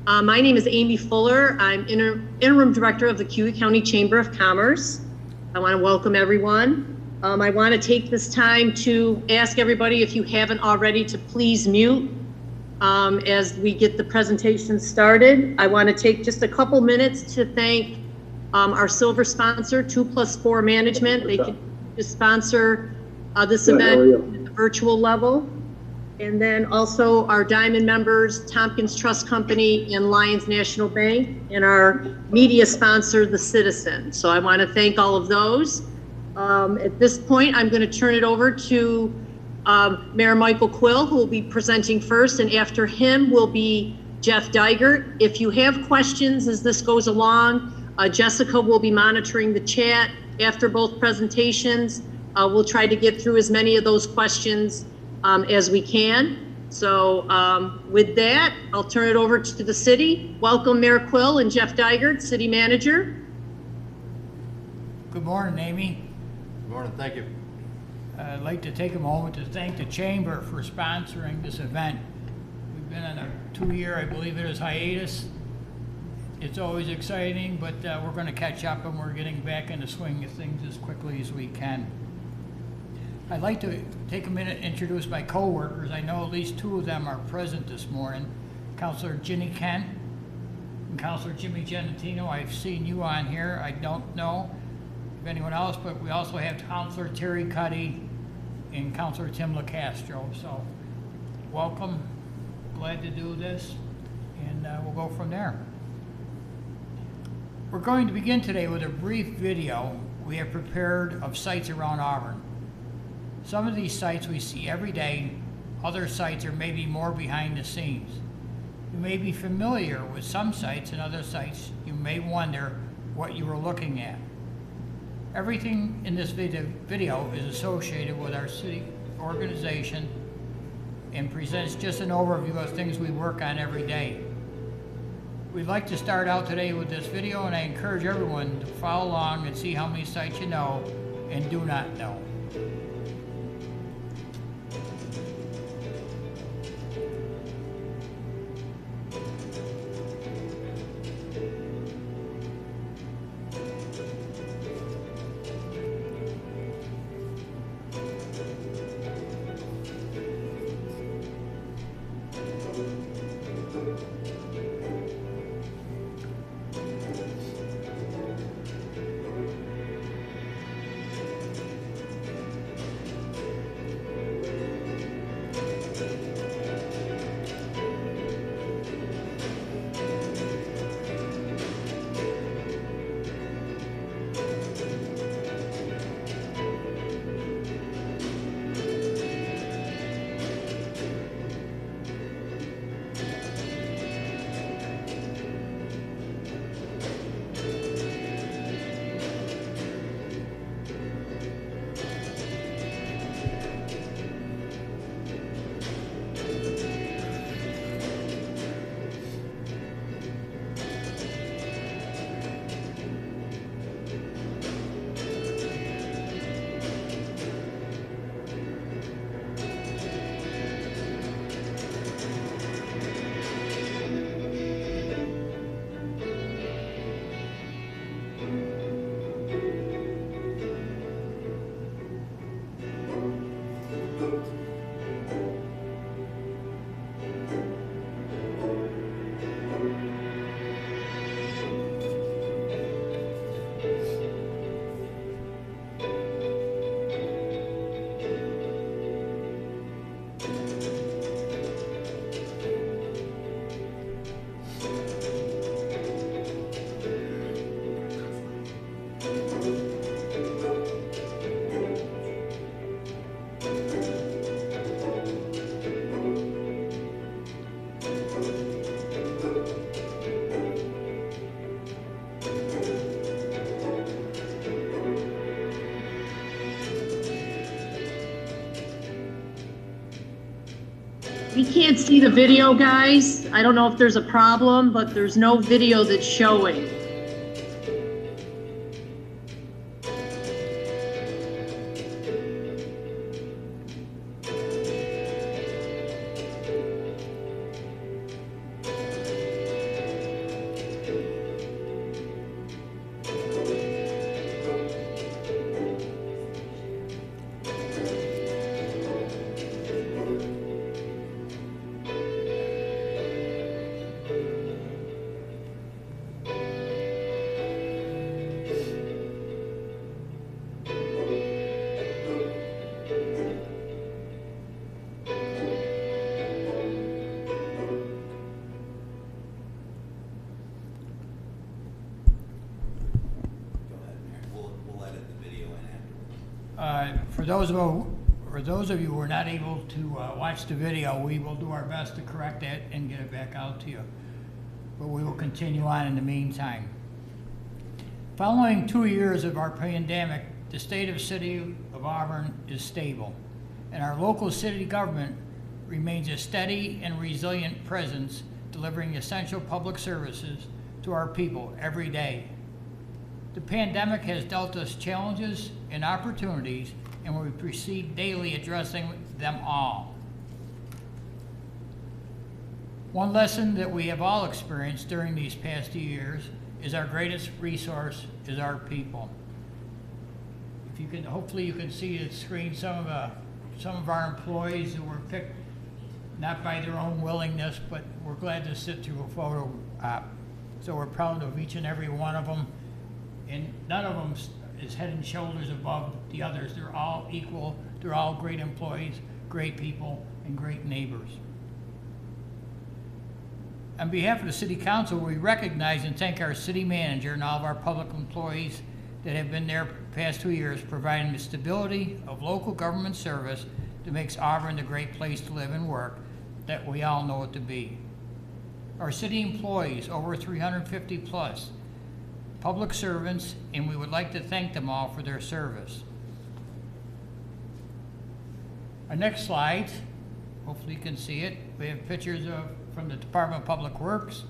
My name is Amy Fuller. I'm interim director of the Cuyahoga County Chamber of Commerce. I want to welcome everyone. I want to take this time to ask everybody, if you haven't already, to please mute as we get the presentation started. I want to take just a couple minutes to thank our silver sponsor, 2+4 Management. They continue to sponsor this event at the virtual level. And then also our diamond members, Tompkins Trust Company and Lions National Bank, and our media sponsor, The Citizen. So I want to thank all of those. At this point, I'm going to turn it over to Mayor Michael Quill, who will be presenting first, and after him will be Jeff Dygert. If you have questions as this goes along, Jessica will be monitoring the chat after both presentations. We'll try to get through as many of those questions as we can. So with that, I'll turn it over to the city. Welcome Mayor Quill and Jeff Dygert, City Manager. Good morning, Amy. Good morning, thank you. I'd like to take a moment to thank the Chamber for sponsoring this event. We've been on a 2-year, I believe it is, hiatus. It's always exciting, but we're going to catch up and we're getting back in the swing of things as quickly as we can. I'd like to take a minute and introduce my co-workers. I know at least 2 of them are present this morning. Councilor Ginny Kent and Councilor Jimmy Genatino. I've seen you on here. I don't know of anyone else, but we also have Councilor Terry Cuddy and Councilor Tim LaCastro. So welcome, glad to do this, and we'll go from there. We're going to begin today with a brief video we have prepared of sites around Auburn. Some of these sites we see every day, other sites are maybe more behind the scenes. You may be familiar with some sites, and other sites you may wonder what you were looking at. Everything in this video is associated with our city organization and presents just an overview of things we work on every day. We'd like to start out today with this video, and I encourage everyone to follow along and see how many sites you know and do not know. We can't see the video, guys. I don't know if there's a problem, but there's no video that's showing. For those of you who are not able to watch the video, we will do our best to correct that and get it back out to you. But we will continue on in the meantime. Following 2 years of our pandemic, the state of City of Auburn is stable, and our local city government remains a steady and resilient presence, delivering essential public services to our people every day. The pandemic has dealt us challenges and opportunities, and we proceed daily addressing them all. One lesson that we have all experienced during these past 2 years is our greatest resource is our people. If you can, hopefully you can see the screen some of our employees who were picked not by their own willingness, but we're glad to sit through a photo op. So we're proud of each and every one of them, and none of them is head and shoulders above the others. They're all equal. They're all great employees, great people, and great neighbors. On behalf of the City Council, we recognize and thank our city manager and all of our public employees that have been there the past 2 years, providing the stability of local government service that makes Auburn the great place to live and work that we all know it to be. Our city employees, over 350 plus, public servants, and we would like to thank them all for their service. Our next slide, hopefully you can see it, we have pictures from the Department of Public Works,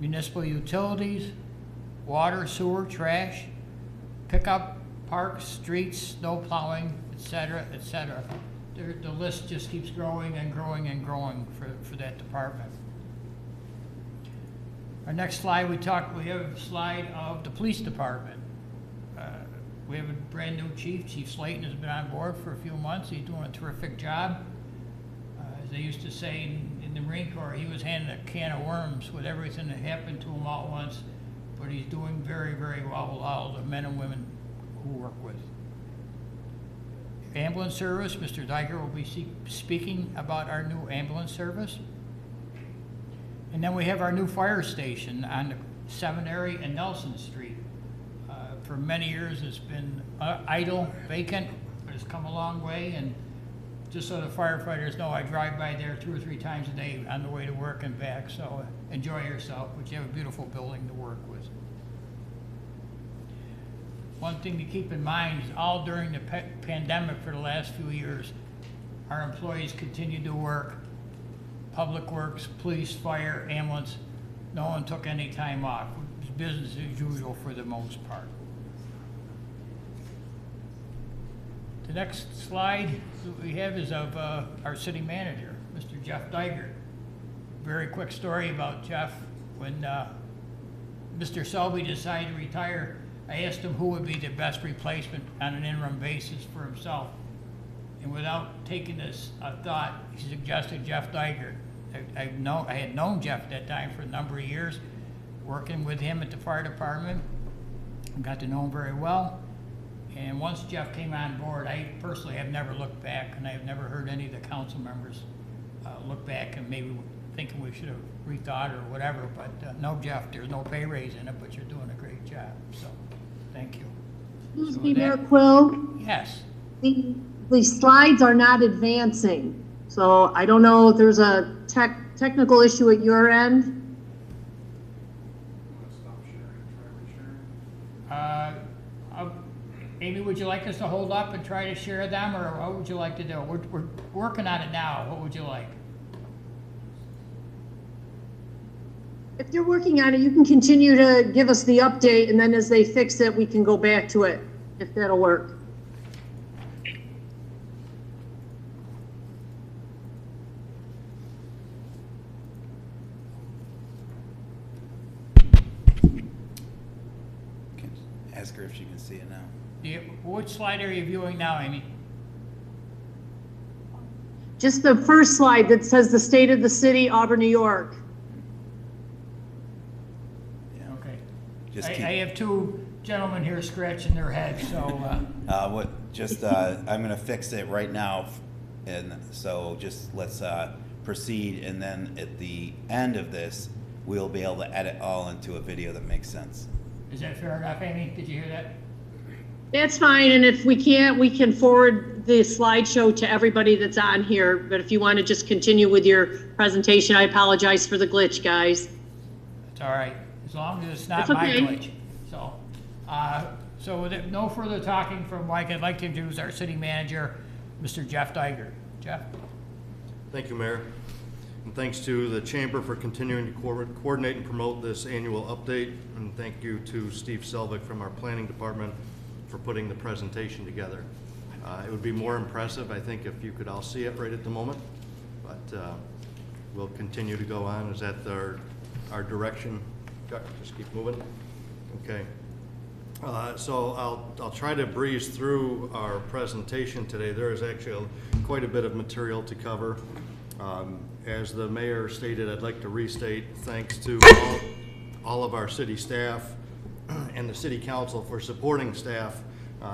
municipal utilities, water, sewer, trash, pickup, parks, streets, snow plowing, etc., etc. The list just keeps growing and growing and growing for that department. Our next slide, we have a slide of the police department. We have a brand new chief. Chief Slayton has been on board for a few months. He's doing a terrific job. As they used to say in the Marine Corps, he was handed a can of worms with everything that happened to him all at once, but he's doing very, very well with all the men and women who work with. Ambulance service, Mr. Dygert will be speaking about our new ambulance service. And then we have our new fire station on the Seminary and Nelson Street. For many years it's been idle, vacant, but it's come a long way. And just so the firefighters know, I drive by there 2 or 3 times a day on the way to work and back, so enjoy yourself, but you have a beautiful building to work with. One thing to keep in mind is all during the pandemic for the last few years, our employees continued to work. Public Works, police, fire, ambulance, no one took any time off. It was business as usual for the most part. The next slide that we have is of our city manager, Mr. Jeff Dygert. Very quick story about Jeff. When Mr. Selby decided to retire, I asked him who would be the best replacement on an interim basis for himself. And without taking this thought, he suggested Jeff Dygert. I had known Jeff at that time for a number of years, working with him at the fire department. I got to know him very well. And once Jeff came on board, I personally have never looked back, and I have never heard any of the council members look back and maybe thinking we should have rethought or whatever. But no, Jeff, there's no pay raise in it, but you're doing a great job. So thank you. Excuse me, Mayor Quill. Yes. The slides are not advancing, so I don't know if there's a technical issue at your end. Amy, would you like us to hold up and try to share them, or what would you like to do? We're working on it now. What would you like? If you're working on it, you can continue to give us the update, and then as they fix it, we can go back to it, if that'll work. Ask her if she can see it now. Which slide are you viewing now, Amy? Just the first slide that says the state of the city, Auburn, New York. Yeah. Okay. Just I have 2 gentlemen here scratching their heads, so. I'm gonna fix it right now, and so just let's proceed, and then at the end of this, we'll be able to edit all into a video that makes sense. Is that fair enough, Amy? Did you hear that? That's fine, and if we can't, we can forward the slideshow to everybody that's on here, but if you want to just continue with your presentation, I apologize for the glitch, guys. It's all right, as long as it's not That's my okay. glitch. So with no further talking from Mike, I'd like to introduce our city manager, Mr. Jeff Dygert. Jeff? Thank you, Mayor. And thanks to the Chamber for continuing to coordinate and promote this annual update. And thank you to Steve Selvig from our planning department for putting the presentation together. It would be more impressive, I think, if you could all see it right at the moment, but we'll continue to go on. Is that our direction? Just keep moving. Okay. So I'll try to breeze through our presentation today. There is actually quite a bit of material to cover. As the mayor stated, I'd like to restate thanks to all of our city staff and the city council for supporting staff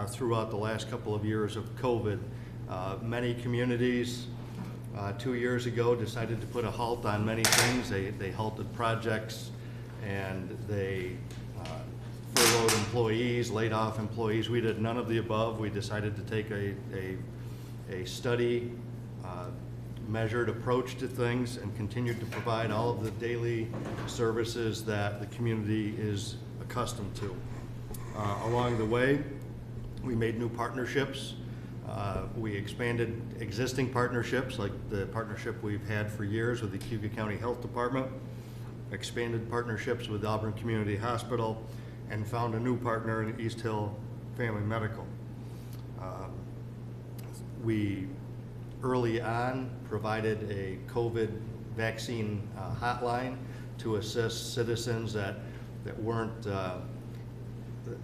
throughout the last couple of years of COVID. Many communities 2 years ago decided to put a halt on many things. They halted projects, and they furloughed employees, laid off employees. We did none of the above. We decided to take a study, measured approach to things and continued to provide all of the daily services that the community is accustomed to. Along the way, we made new partnerships. We expanded existing partnerships, like the partnership we've had for years with the Cuyahoga County Health Department, expanded partnerships with Auburn Community Hospital, and found a new partner in East Hill Family Medical. We early on provided a COVID vaccine hotline to assist citizens that weren't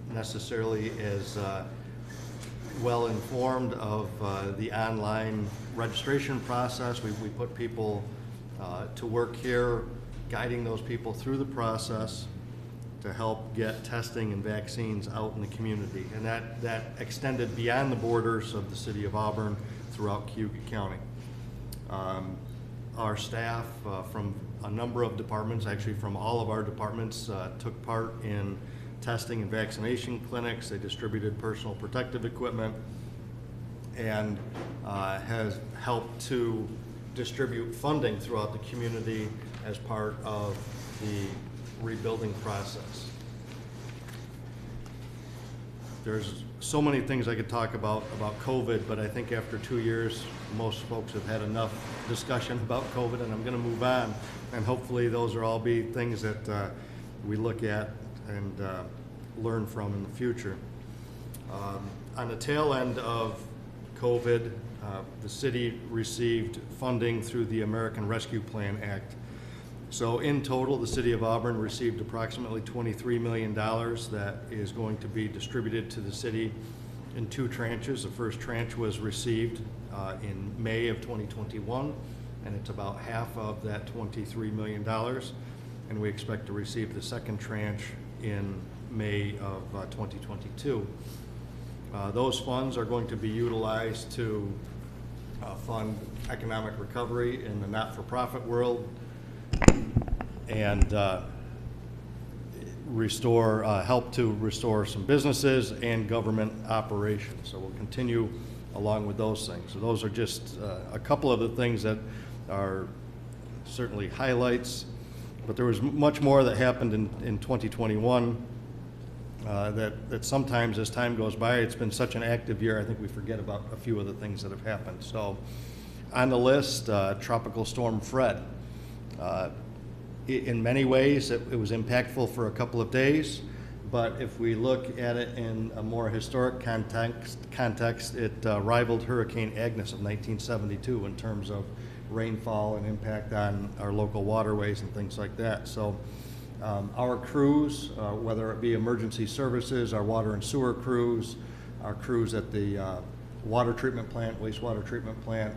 necessarily as well informed of the online registration process. We put people to work here, guiding those people through the process to help get testing and vaccines out in the community. And that extended beyond the borders of the city of Auburn throughout Cuyahoga County. Our staff from a number of departments, actually from all of our departments, took part in testing and vaccination clinics. They distributed personal protective equipment and has helped to distribute funding throughout the community as part of the rebuilding process. There's so many things I could talk about COVID, but I think after 2 years, most folks have had enough discussion about COVID, and I'm going to move on. And hopefully those will all be things that we look at and learn from in the future. On the tail end of COVID, the city received funding through the American Rescue Plan Act. So in total, the city of Auburn received approximately $23 million that is going to be distributed to the city in 2 tranches. The first tranche was received in May of 2021, and it's about half of that $23 million. And we expect to receive the second tranche in May of 2022. Those funds are going to be utilized to fund economic recovery in the not-for-profit world and help to restore some businesses and government operations. So we'll continue along with those things. So those are just a couple of the things that are certainly highlights, but there was much more that happened in 2021 that sometimes as time goes by, it's been such an active year, I think we forget about a few of the things that have happened. So on the list, Tropical Storm Fred. In many ways, it was impactful for a couple of days, but if we look at it in a more historic context, it rivaled Hurricane Agnes of 1972 in terms of rainfall and impact on our local waterways and things like that. So our crews, whether it be emergency services, our water and sewer crews, our crews at the water treatment plant, wastewater treatment plant,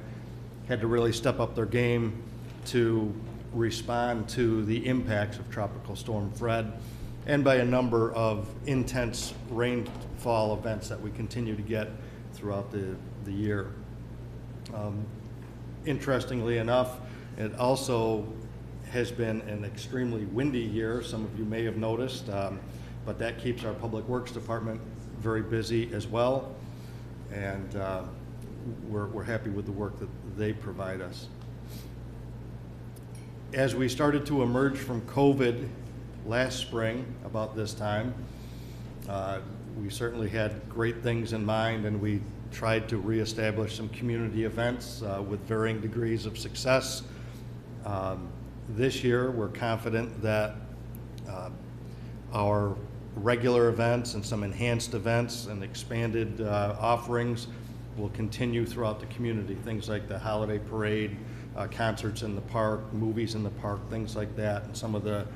had to really step up their game to respond to the impacts of Tropical Storm Fred and by a number of intense rainfall events that we continue to get throughout the year. Interestingly enough, it also has been an extremely windy year. Some of you may have noticed, but that keeps our Public Works Department very busy as well, and we're happy with the work that they provide us. As we started to emerge from COVID last spring, about this time, we certainly had great things in mind, and we tried to reestablish some community events with varying degrees of success. This year, we're confident that our regular events and some enhanced events and expanded offerings will continue throughout the community. Things like the holiday parade, concerts in the park, movies in the park, things like that, and some of the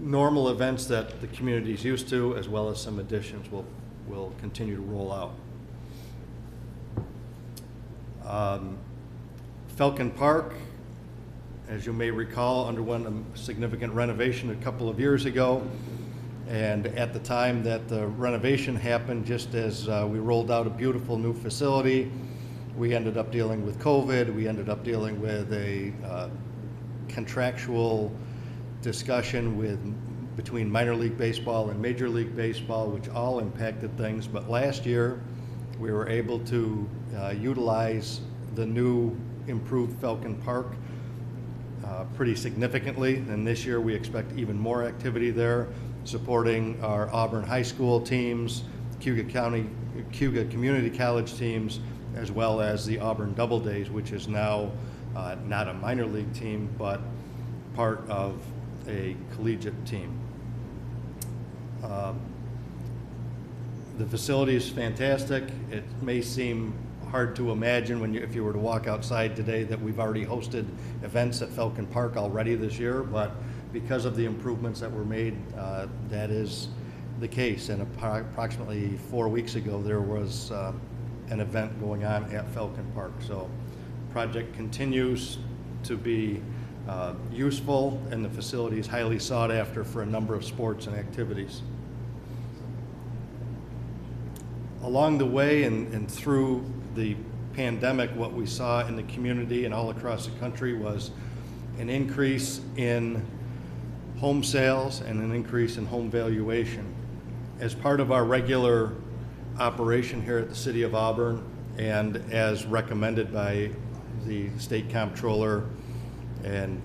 normal events that the community is used to, as well as some additions will continue to roll out. Falcon Park, as you may recall, underwent a significant renovation a couple of years ago. And at the time that the renovation happened, just as we rolled out a beautiful new facility, we ended up dealing with COVID. We ended up dealing with a contractual discussion between minor league baseball and major league baseball, which all impacted things. But last year, we were able to utilize the new improved Falcon Park pretty significantly, and this year we expect even more activity there, supporting our Auburn High School teams, Cayuga Community College teams, as well as the Auburn Double Days, which is now not a minor league team, but part of a collegiate team. The facility is fantastic. It may seem hard to imagine if you were to walk outside today that we've already hosted events at Falcon Park already this year, but because of the improvements that were made, that is the case. And approximately 4 weeks ago, there was an event going on at Falcon Park. So the project continues to be useful, and the facility is highly sought after for a number of sports and activities. Along the way and through the pandemic, what we saw in the community and all across the country was an increase in home sales and an increase in home valuation. As part of our regular operation here at the City of Auburn, and as recommended by the State Comptroller and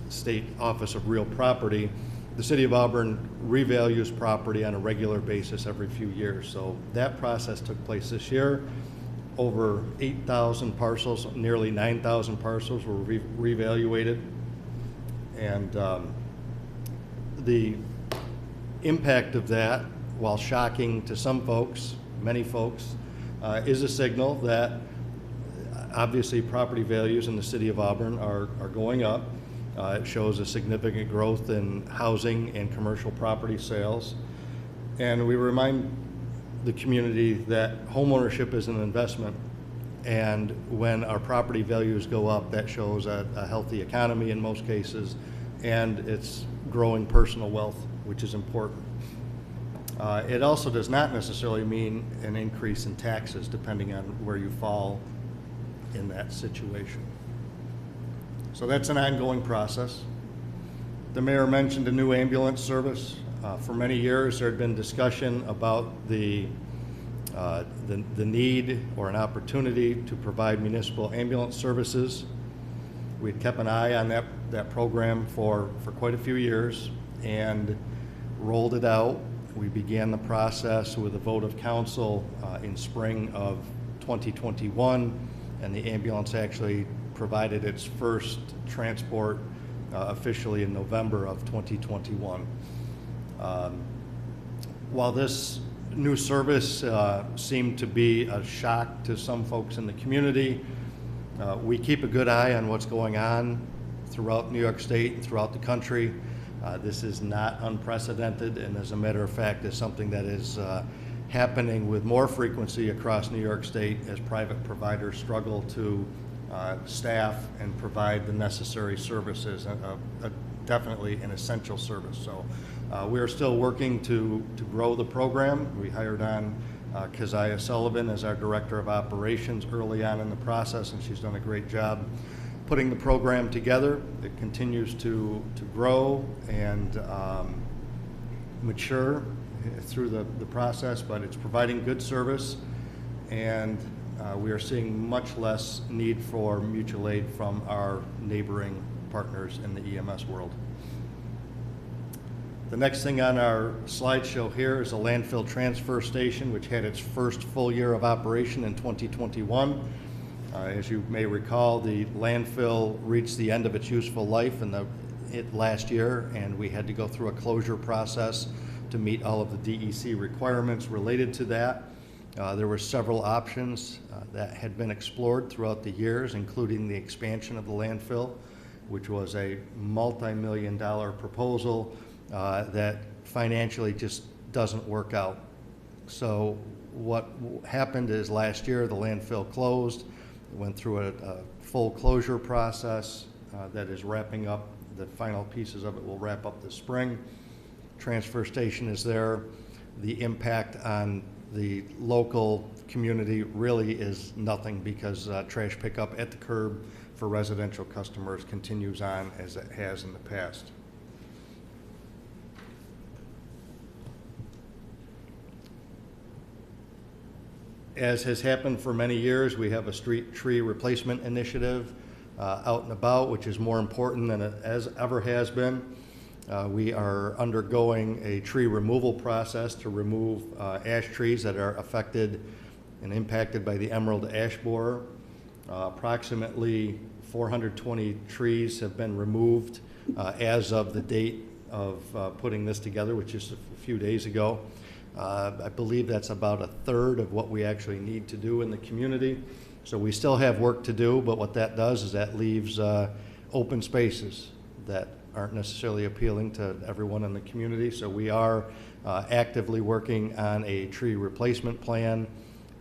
State Office of Real Property, the City of Auburn revalues property on a regular basis every few years. So that process took place this year. Over 8,000 parcels, nearly 9,000 parcels were revaluated. And the impact of that, while shocking to some folks, many folks, is a signal that obviously property values in the City of Auburn are going up. It shows a significant growth in housing and commercial property sales. And we remind the community that homeownership is an investment. And when our property values go up, that shows a healthy economy in most cases, and it's growing personal wealth, which is important. It also does not necessarily mean an increase in taxes, depending on where you fall in that situation. So that's an ongoing process. The mayor mentioned a new ambulance service. For many years, there had been discussion about the need or an opportunity to provide municipal ambulance services. We had kept an eye on that program for quite a few years and rolled it out. We began the process with a vote of council in spring of 2021, and the ambulance actually provided its first transport officially in November of 2021. While this new service seemed to be a shock to some folks in the community, we keep a good eye on what's going on throughout New York State and throughout the country. This is not unprecedented, and as a matter of fact, is something that is happening with more frequency across New York State as private providers struggle to staff and provide the necessary services, definitely an essential service. So we are still working to grow the program. We hired on Keziah Sullivan as our Director of Operations early on in the process, and she's done a great job putting the program together. It continues to grow and mature, through the process, but it's providing good service, and we are seeing much less need for mutual aid from our neighboring partners in the EMS world. The next thing on our slideshow here is a landfill transfer station, which had its first full year of operation in 2021. As you may recall, the landfill reached the end of its useful life last year, and we had to go through a closure process to meet all of the DEC requirements related to that. There were several options that had been explored throughout the years, including the expansion of the landfill, which was a multi-million-dollar proposal that financially just doesn't work out. So what happened is last year the landfill closed, went through a full closure process that is wrapping up. The final pieces of it will wrap up this spring. Transfer station is there. The impact on the local community really is nothing, because trash pickup at the curb for residential customers continues on as it has in the past. As has happened for many years, we have a street tree replacement initiative out and about, which is more important than it ever has been. We are undergoing a tree removal process to remove ash trees that are affected and impacted by the emerald ash borer. Approximately 420 trees have been removed as of the date of putting this together, which is a few days ago. I believe that's about a third of what we actually need to do in the community. So we still have work to do, but what that does is that leaves open spaces that aren't necessarily appealing to everyone in the community. So we are actively working on a tree replacement plan,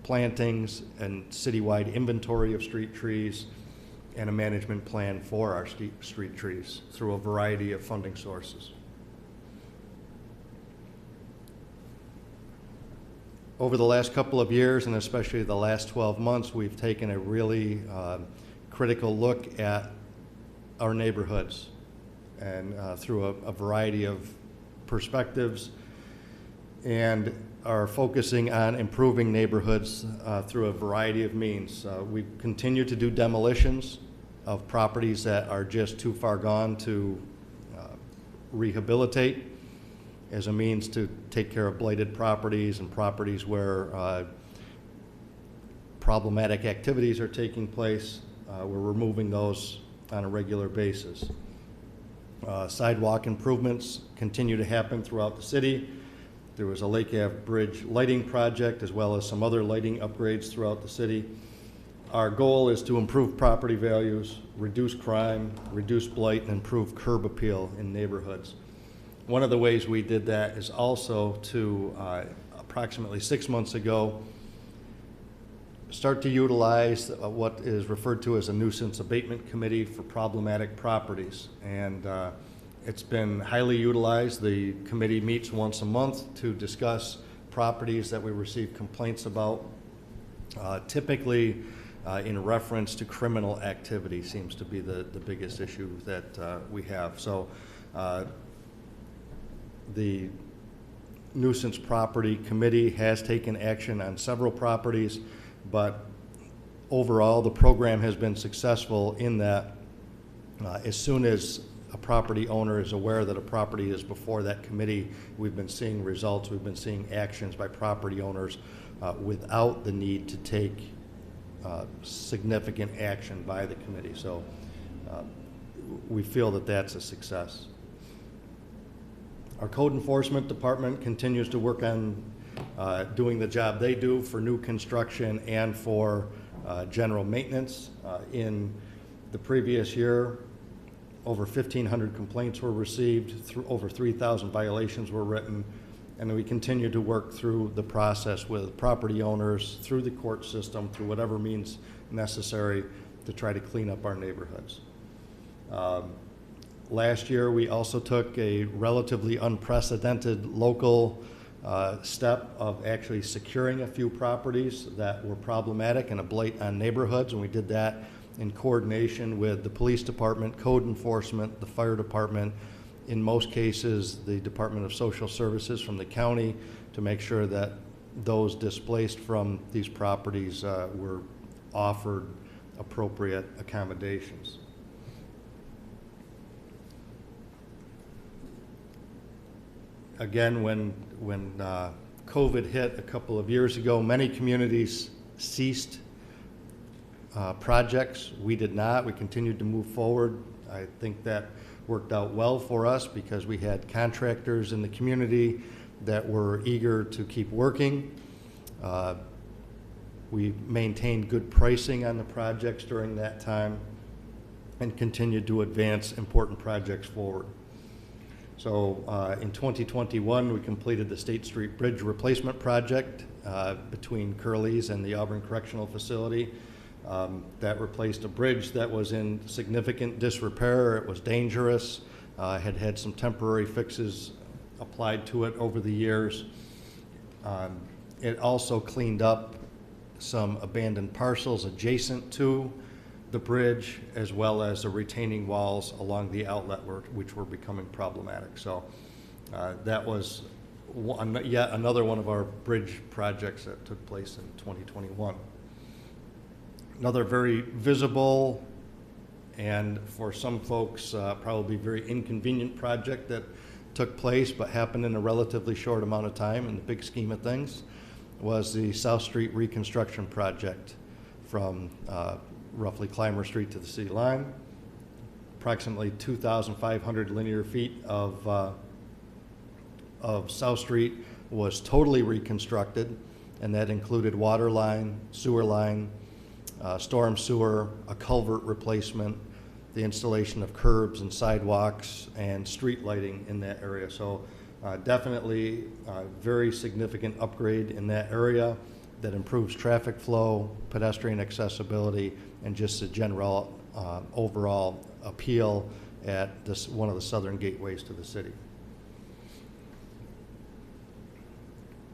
plantings, and citywide inventory of street trees, and a management plan for our street trees through a variety of funding sources. Over the last couple of years, and especially the last 12 months, we've taken a really critical look at our neighborhoods, and through a variety of perspectives, and are focusing on improving neighborhoods through a variety of means. We continue to do demolitions of properties that are just too far gone to rehabilitate, as a means to take care of blighted properties and properties where problematic activities are taking place. We're removing those on a regular basis. Sidewalk improvements continue to happen throughout the city. There was a Lake Ave Bridge lighting project, as well as some other lighting upgrades throughout the city. Our goal is to improve property values, reduce crime, reduce blight, and improve curb appeal in neighborhoods. One of the ways we did that is also to, approximately 6 months ago, start to utilize what is referred to as a nuisance abatement committee for problematic properties. And it's been highly utilized. The committee meets once a month to discuss properties that we receive complaints about. Typically, in reference to criminal activity seems to be the biggest issue that we have. So the nuisance property committee has taken action on several properties, but overall the program has been successful in that as soon as a property owner is aware that a property is before that committee, we've been seeing results, we've been seeing actions by property owners without the need to take significant action by the committee. So we feel that that's a success. Our code enforcement department continues to work on doing the job they do for new construction and for general maintenance. In the previous year, over 1,500 complaints were received, over 3,000 violations were written, and we continue to work through the process with property owners, through the court system, through whatever means necessary to try to clean up our neighborhoods. Last year, we also took a relatively unprecedented local step of actually securing a few properties that were problematic and a blight on neighborhoods, and we did that in coordination with the police department, code enforcement, the fire department, in most cases, the Department of Social Services from the county to make sure that those displaced from these properties were offered appropriate accommodations. Again, when COVID hit a couple of years ago, many communities ceased projects. We did not. We continued to move forward. I think that worked out well for us because we had contractors in the community that were eager to keep working. We maintained good pricing on the projects during that time and continued to advance important projects forward. So in 2021, we completed the State Street Bridge Replacement Project between Curley's and the Auburn Correctional Facility. That replaced a bridge that was in significant disrepair. It was dangerous, had had some temporary fixes applied to it over the years. It also cleaned up some abandoned parcels adjacent to the bridge, as well as the retaining walls along the outlet, which were becoming problematic. So that was yet another one of our bridge projects that took place in 2021. Another very visible and for some folks probably very inconvenient project that took place but happened in a relatively short amount of time in the big scheme of things was the South Street reconstruction project from roughly Clymer Street to the city line. Approximately 2,500 linear feet of South Street was totally reconstructed, and that included water line, sewer line, storm sewer, a culvert replacement, the installation of curbs and sidewalks, and street lighting in that area. So definitely a very significant upgrade in that area that improves traffic flow, pedestrian accessibility, and just a general overall appeal at this, one of the southern gateways to the city.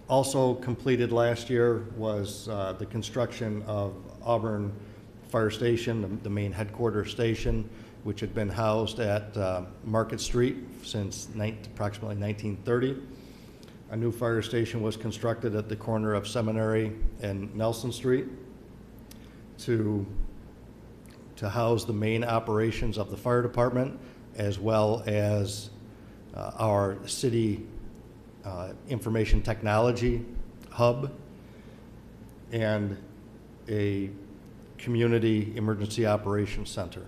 Also completed last year was the construction of Auburn Fire Station, the main headquarters station, which had been housed at Market Street since approximately 1930. A new fire station was constructed at the corner of Seminary and Nelson Street to house the main operations of the fire department, as well as our city information technology hub and a community emergency operations center.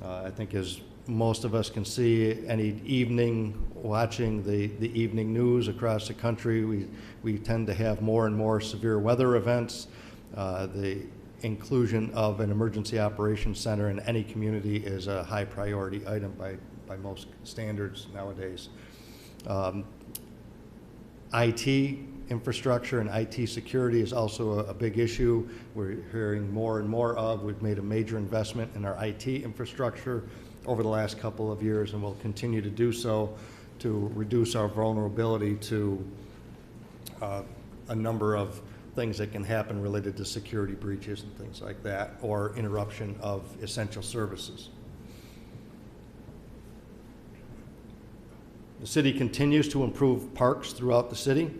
I think as most of us can see any evening watching the evening news across the country, we tend to have more and more severe weather events. The inclusion of an emergency operations center in any community is a high priority item by most standards nowadays. IT infrastructure and IT security is also a big issue. We're hearing more and more of. We've made a major investment in our IT infrastructure over the last couple of years, and we'll continue to do so to reduce our vulnerability to a number of things that can happen related to security breaches and things like that, or interruption of essential services. The city continues to improve parks throughout the city.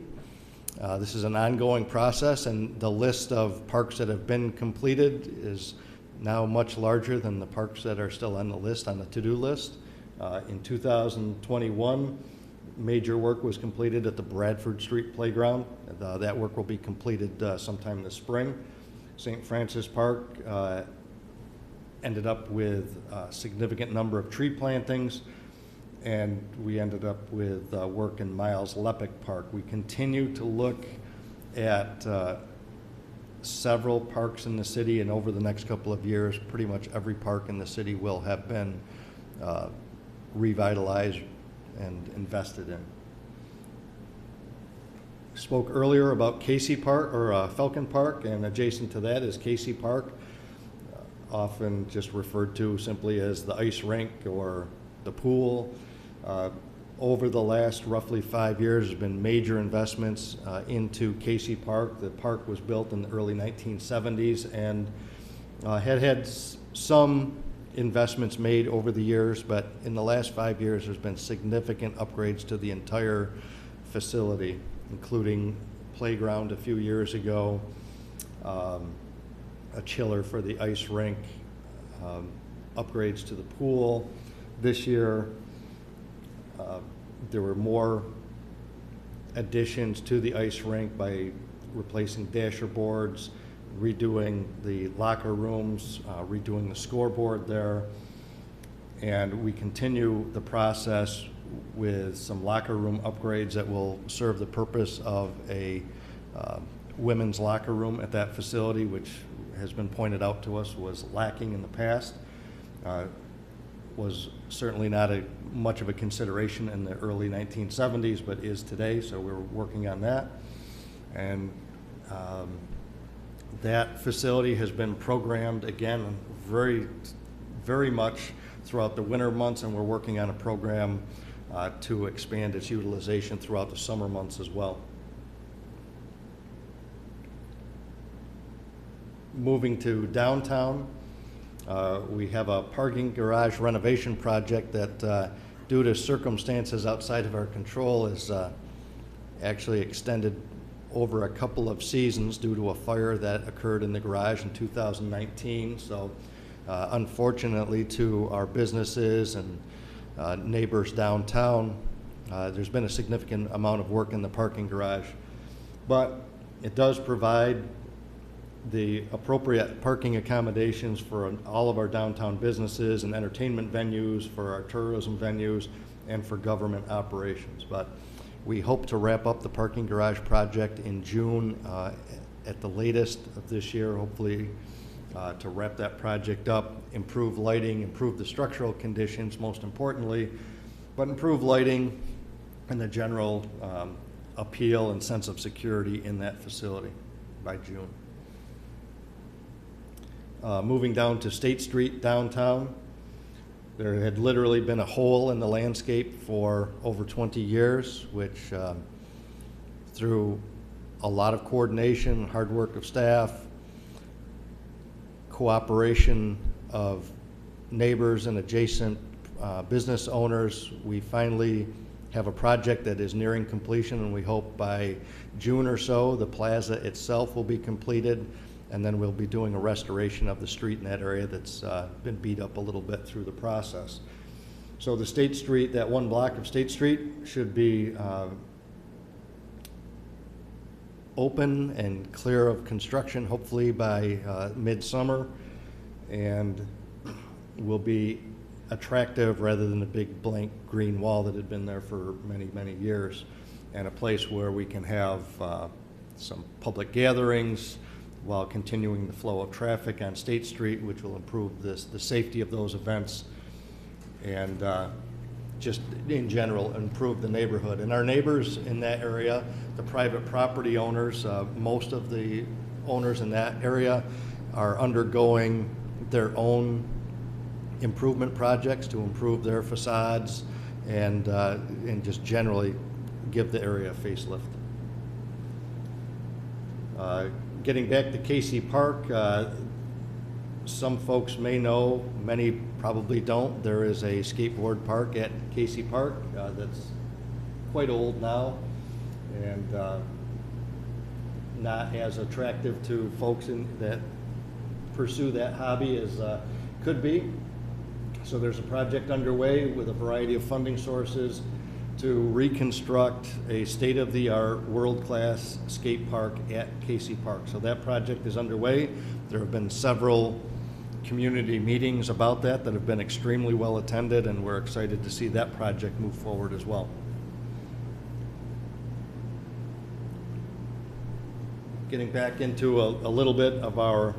This is an ongoing process, and the list of parks that have been completed is now much larger than the parks that are still on the list, on the to-do list. In 2021, major work was completed at the Bradford Street Playground. That work will be completed sometime this spring. St. Francis Park ended up with a significant number of tree plantings, and we ended up with work in Miles Lepic Park. We continue to look at several parks in the city, and over the next couple of years, pretty much every park in the city will have been revitalized and invested in. Spoke earlier about Casey Park, or Falcon Park, and adjacent to that is Casey Park, often just referred to simply as the ice rink or the pool. Over the last roughly 5 years, there's been major investments into Casey Park. The park was built in the early 1970s and had some investments made over the years, but in the last 5 years, there's been significant upgrades to the entire facility, including playground a few years ago, a chiller for the ice rink, upgrades to the pool. This year, there were more additions to the ice rink by replacing dasher boards, redoing the locker rooms, redoing the scoreboard there. And we continue the process with some locker room upgrades that will serve the purpose of a women's locker room at that facility, which has been pointed out to us was lacking in the past. Was certainly not much of a consideration in the early 1970s, but is today, so we're working on that. And that facility has been programmed, again, very much throughout the winter months, and we're working on a program to expand its utilization throughout the summer months as well. Moving to downtown, we have a parking garage renovation project that, due to circumstances outside of our control, is actually extended over a couple of seasons due to a fire that occurred in the garage in 2019. So unfortunately to our businesses and neighbors downtown, there's been a significant amount of work in the parking garage. But it does provide the appropriate parking accommodations for all of our downtown businesses and entertainment venues, for our tourism venues, and for government operations. But we hope to wrap up the parking garage project in June at the latest of this year, hopefully to wrap that project up, improve lighting, improve the structural conditions, most importantly, but improve lighting and the general appeal and sense of security in that facility by June. Moving down to State Street downtown, there had literally been a hole in the landscape for over 20 years, which through a lot of coordination, hard work of staff, cooperation of neighbors and adjacent business owners, we finally have a project that is nearing completion, and we hope by June or so the plaza itself will be completed, and then we'll be doing a restoration of the street in that area that's been beat up a little bit through the process. So the State Street, that one block of State Street, should be open and clear of construction hopefully by midsummer, and will be attractive rather than a big blank green wall that had been there for many, many years, and a place where we can have some public gatherings while continuing the flow of traffic on State Street, which will improve the safety of those events, and just in general improve the neighborhood. And our neighbors in that area, the private property owners, most of the owners in that area are undergoing their own improvement projects to improve their facades and just generally give the area a facelift. Getting back to Casey Park, some folks may know, many probably don't, there is a skateboard park at Casey Park that's quite old now and not as attractive to folks that pursue that hobby as could be. So there's a project underway with a variety of funding sources to reconstruct a state-of-the-art, world-class skate park at Casey Park. So that project is underway. There have been several community meetings about that have been extremely well attended, and we're excited to see that project move forward as well. Getting back into a little bit of our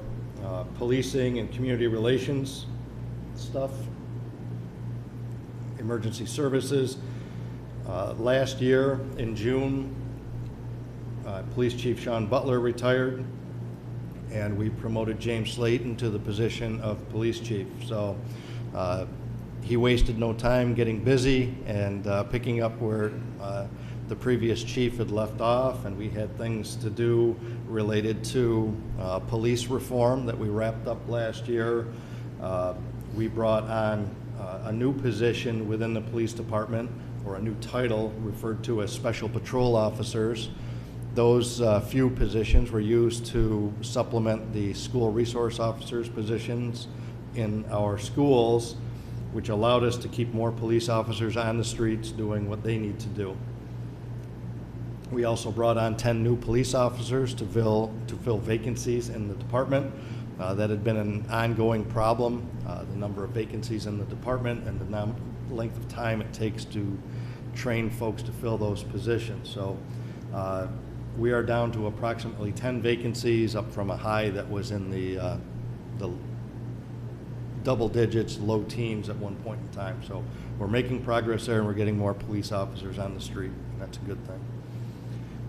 policing and community relations stuff. Emergency services. Last year in June, Police Chief Sean Butler retired, and we promoted James Slayton to the position of Police Chief. So he wasted no time getting busy and picking up where the previous chief had left off, and we had things to do related to police reform that we wrapped up last year. we brought on a new position within the police department, or a new title referred to as special patrol officers. Those few positions were used to supplement the school resource officers positions in our schools, which allowed us to keep more police officers on the streets doing what they need to do. We also brought on 10 new police officers to fill vacancies in the department. That had been an ongoing problem, the number of vacancies in the department and the length of time it takes to train folks to fill those positions. So we are down to approximately 10 vacancies, up from a high that was in the double digits, low teens at one point in time. So we're making progress there, and we're getting more police officers on the street, and that's a good thing.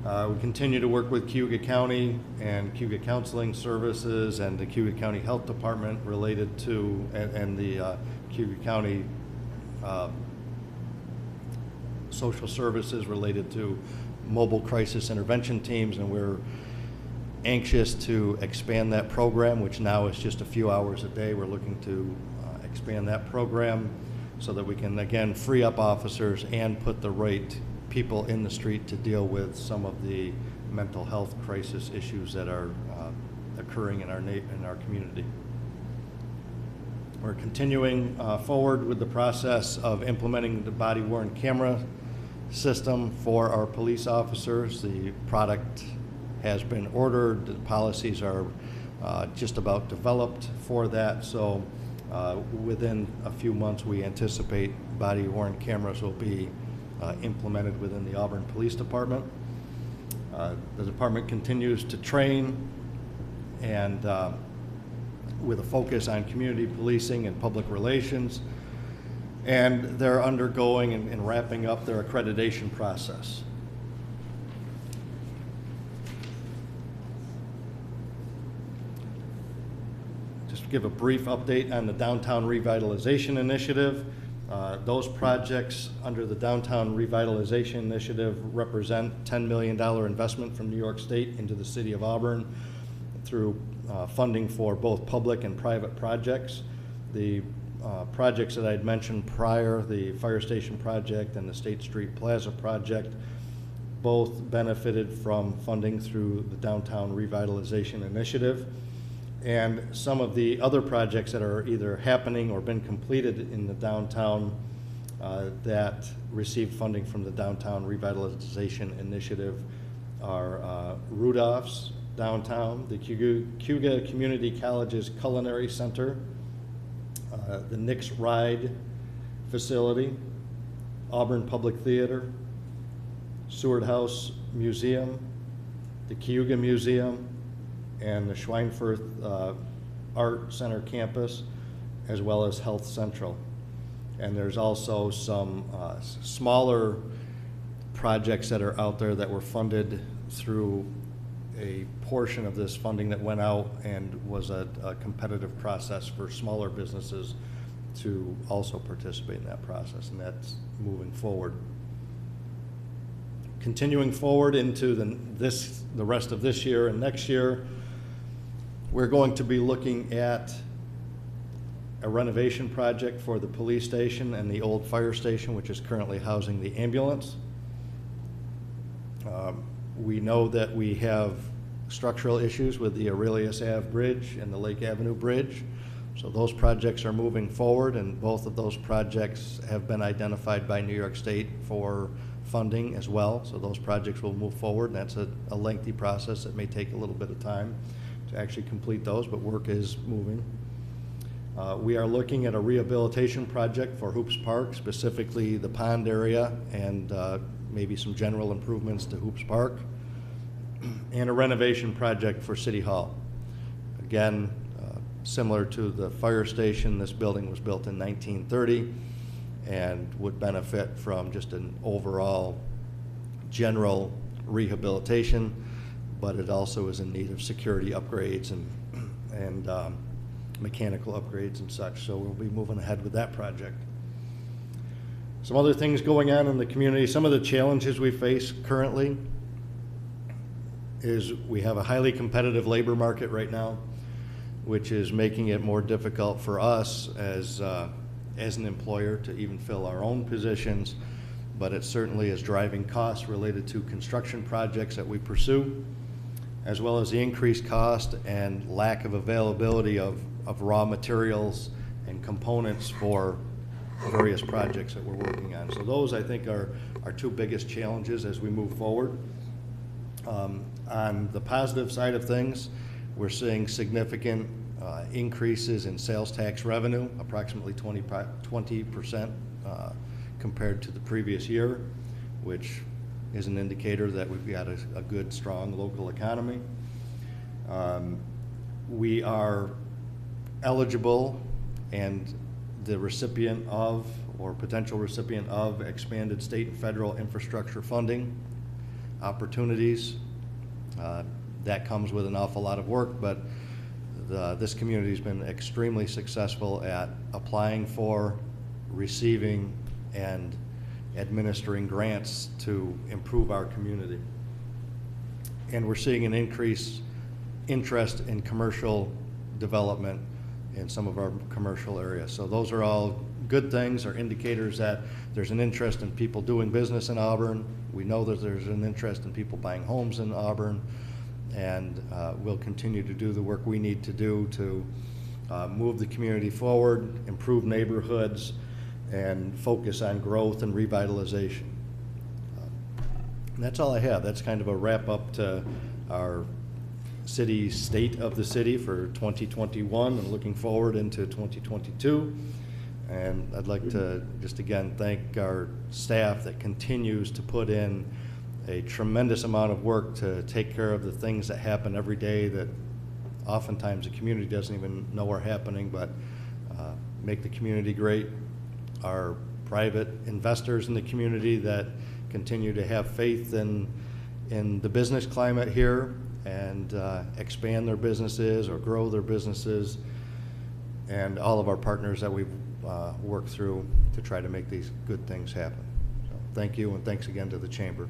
We continue to work with Cayuga County and Cayuga Counseling Services and the Cayuga County Health Department related to, and the Cayuga County Social Services related to mobile crisis intervention teams, and we're anxious to expand that program, which now is just a few hours a day. We're looking to expand that program so that we can, again, free up officers and put the right people in the street to deal with some of the mental health crisis issues that are occurring in our community. We're continuing forward with the process of implementing the body-worn camera system for our police officers. The product has been ordered. The policies are just about developed for that. So within a few months, we anticipate body-worn cameras will be implemented within the Auburn Police Department. The department continues to train, and with a focus on community policing and public relations, and they're undergoing and wrapping up their accreditation process. Just to give a brief update on the Downtown Revitalization Initiative. Those projects under the Downtown Revitalization Initiative represent $10 million investment from New York State into the City of Auburn through funding for both public and private projects. The projects that I had mentioned prior, the fire station project and the State Street Plaza project, both benefited from funding through the Downtown Revitalization Initiative. And some of the other projects that are either happening or been completed in the downtown that received funding from the Downtown Revitalization Initiative are Rudolph's downtown, the Cayuga Community College's Culinary Center, the Nick's Ride facility, Auburn Public Theater, Seward House Museum, the Cayuga Museum, and the Schweinfurth Art Center campus, as well as Health Central. And there's also some smaller projects that are out there that were funded through a portion of this funding that went out and was a competitive process for smaller businesses to also participate in that process, and that's moving forward. Continuing forward into the rest of this year and next year, we're going to be looking at a renovation project for the police station and the old fire station, which is currently housing the ambulance. We know that we have structural issues with the Aurelius Ave Bridge and the Lake Avenue Bridge. So those projects are moving forward, and both of those projects have been identified by New York State for funding as well. So those projects will move forward, and that's a lengthy process that may take a little bit of time to actually complete those, but work is moving. We are looking at a rehabilitation project for Hoops Park, specifically the pond area, and maybe some general improvements to Hoops Park, and a renovation project for City Hall. Again, similar to the fire station, this building was built in 1930 and would benefit from just an overall general rehabilitation, but it also is in need of security upgrades and mechanical upgrades and such. So we'll be moving ahead with that project. Some other things going on in the community. Some of the challenges we face currently is we have a highly competitive labor market right now. which is making it more difficult for us as an employer to even fill our own positions, but it certainly is driving costs related to construction projects that we pursue, as well as the increased cost and lack of availability of raw materials and components for various projects that we're working on. So those, I think, are our two biggest challenges as we move forward. On the positive side of things, we're seeing significant increases in sales tax revenue, approximately 20% compared to the previous year, which is an indicator that we've got a good, strong local economy. We are eligible and the recipient of, or potential recipient of, expanded state and federal infrastructure funding opportunities. That comes with an awful lot of work, but this community has been extremely successful at applying for, receiving, and administering grants to improve our community. And we're seeing an increased interest in commercial development in some of our commercial areas. So those are all good things, or indicators that there's an interest in people doing business in Auburn. We know that there's an interest in people buying homes in Auburn, and we'll continue to do the work we need to do to move the community forward, improve neighborhoods, and focus on growth and revitalization. And that's all I have. That's kind of a wrap up to our state of the city for 2021 and looking forward into 2022. And I'd like to just again thank our staff that continues to put in a tremendous amount of work to take care of the things that happen every day that oftentimes the community doesn't even know are happening, but make the community great. Our private investors in the community that continue to have faith in the business climate here and expand their businesses or grow their businesses, and all of our partners that we've worked through to try to make these good things happen. So thank you, and thanks again to the Chamber.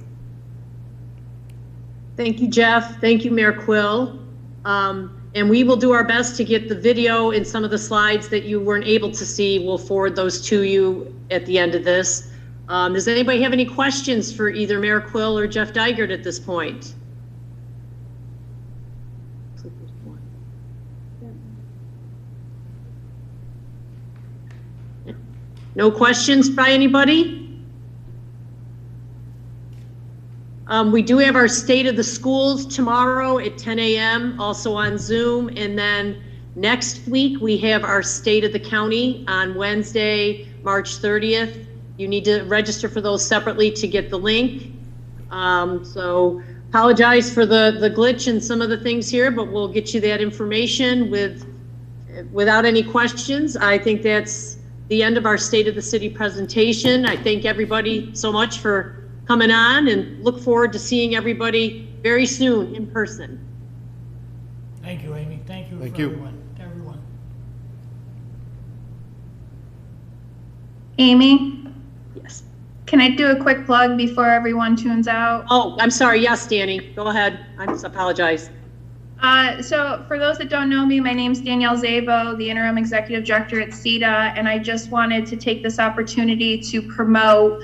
Thank you, Jeff. Thank you, Mayor Quill. And we will do our best to get the video and some of the slides that you weren't able to see. We'll forward those to you at the end of this. Does anybody have any questions for either Mayor Quill or Jeff Dygert at this point? No questions by anybody? We do have our State of the Schools tomorrow at 10 a.m. also on Zoom, and then next week we have our State of the County on Wednesday, March 30th. You need to register for those separately to get the link. So apologize for the glitch and some of the things here, but we'll get you that information without any questions. I think that's the end of our State of the City presentation. I thank everybody so much for coming on and look forward to seeing everybody very soon in person. Thank you, Amy. Thank you. Everyone. Amy? Yes. Can I do a quick plug before everyone tunes out? Oh, I'm sorry. Yes, Danny, go ahead. I apologize. So for those that don't know me, my name's Danielle Zabo, the Interim Executive Director at CETA, and I just wanted to take this opportunity to promote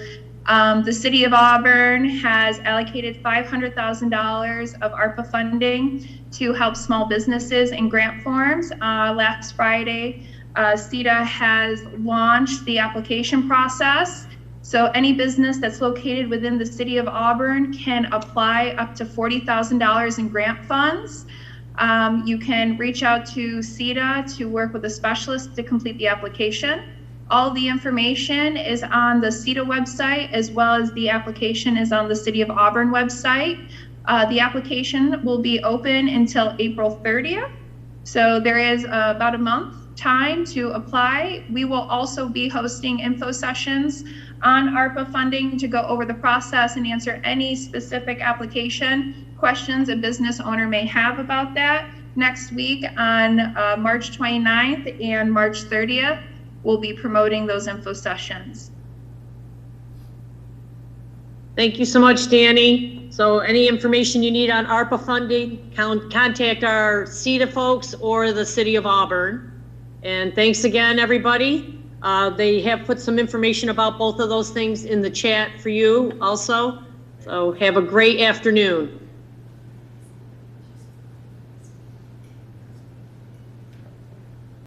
the City of Auburn has allocated $500,000 of ARPA funding to help small businesses in grant forms. Last Friday, CETA has launched the application process. So any business that's located within the City of Auburn can apply up to $40,000 in grant funds. You can reach out to CETA to work with a specialist to complete the application. All the information is on the CETA website, as well as the application is on the City of Auburn website. The application will be open until April 30th. So there is about a month time to apply. We will also be hosting info sessions on ARPA funding to go over the process and answer any specific application questions a business owner may have about that. Next week on March 29th and March 30th, we'll be promoting those info sessions. Thank you so much, Danny. So any information you need on ARPA funding, contact our CETA folks or the City of Auburn. And thanks again, everybody. They have put some information about both of those things in the chat for you also. So have a great afternoon.